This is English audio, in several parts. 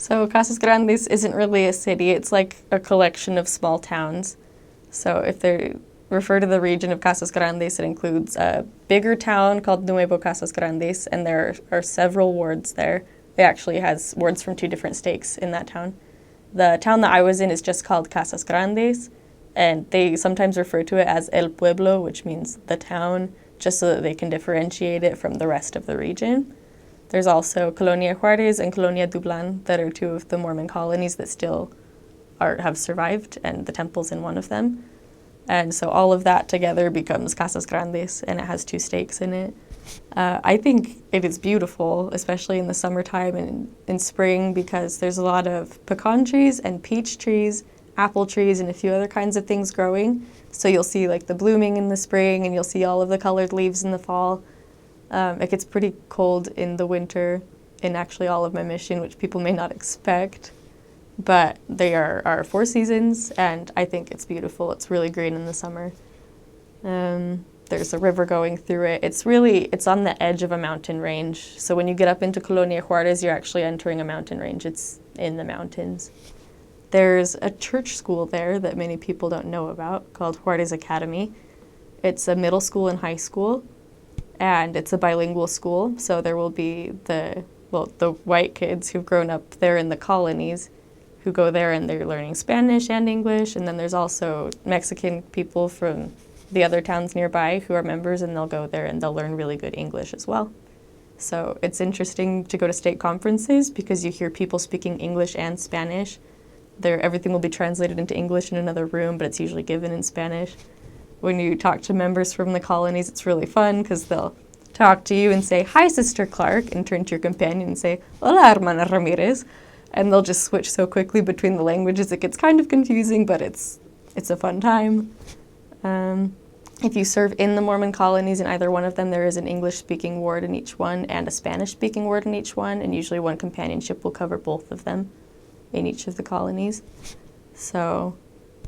So Casas Grandes isn't really a city. It's like a collection of small towns. So if they refer to the region of Casas Grandes, it includes a bigger town called Nuevo Casas Grandes, and there are several wards there. It actually has wards from two different stakes in that town. The town that I was in is just called Casas Grandes, and they sometimes refer to it as El Pueblo, which means the town, just so that they can differentiate it from the rest of the region. There's also Colonia Juarez and Colonia Dublan that are two of the Mormon colonies that still have survived, and the temple's in one of them. And so all of that together becomes Casas Grandes, and it has two stakes in it. I think it is beautiful, especially in the summertime and in spring, because there's a lot of pecan trees and peach trees, apple trees, and a few other kinds of things growing. So you'll see like the blooming in the spring, and you'll see all of the colored leaves in the fall. It gets pretty cold in the winter in actually all of my mission, which people may not expect. But they are our four seasons, and I think it's beautiful. It's really green in the summer. There's a river going through it. It's on the edge of a mountain range. So when you get up into Colonia Juarez, you're actually entering a mountain range. It's in the mountains. There's a church school there that many people don't know about called Juarez Academy. It's a middle school and high school, and it's a bilingual school. So there will be the white kids who've grown up there in the colonies who go there and they're learning Spanish and English. And then there's also Mexican people from the other towns nearby who are members, and they'll go there and they'll learn really good English as well. So it's interesting to go to state conferences because you hear people speaking English and Spanish. Everything will be translated into English in another room, but it's usually given in Spanish. When you talk to members from the colonies, it's really fun because they'll talk to you and say, "Hi, Sister Clark," and turn to your companion and say, "Hola, Hermana Ramirez." And they'll just switch so quickly between the languages, it gets kind of confusing, but it's a fun time. If you serve in the Mormon colonies in either one of them, there is an English-speaking ward in each one and a Spanish-speaking ward in each one, and usually one companionship will cover both of them in each of the colonies. So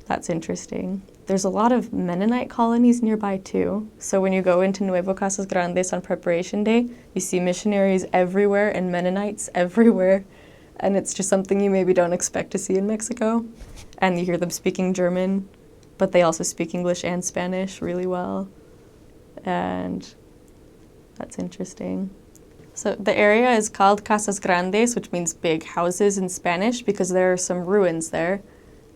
that's interesting. There's a lot of Mennonite colonies nearby too. So when you go into Nuevo Casas Grandes on preparation day, you see missionaries everywhere and Mennonites everywhere. And it's just something you maybe don't expect to see in Mexico. And you hear them speaking German, but they also speak English and Spanish really well. And that's interesting. So the area is called Casas Grandes, which means big houses in Spanish, because there are some ruins there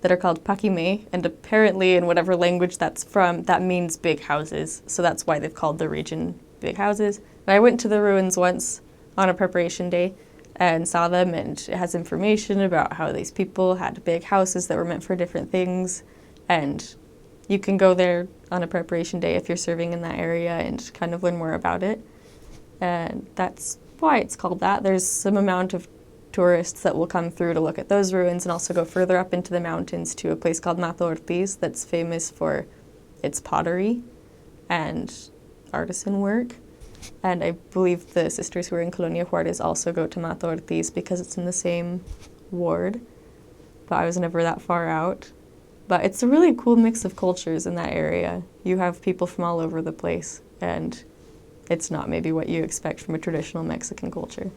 that are called Paquime, and apparently in whatever language that's from, that means big houses. So that's why they've called the region Big Houses. And I went to the ruins once on a preparation day and saw them, and it has information about how these people had big houses that were meant for different things. And you can go there on a preparation day if you're serving in that area and kind of learn more about it. And that's why it's called that. There's some amount of tourists that will come through to look at those ruins and also go further up into the mountains to a place called Mato Ortiz that's famous for its pottery and artisan work. And I believe the sisters who are in Colonia Juarez also go to Mato Ortiz because it's in the same ward. But I was never that far out. But it's a really cool mix of cultures in that area. You have people from all over the place, and it's not maybe what you expect from a traditional Mexican culture.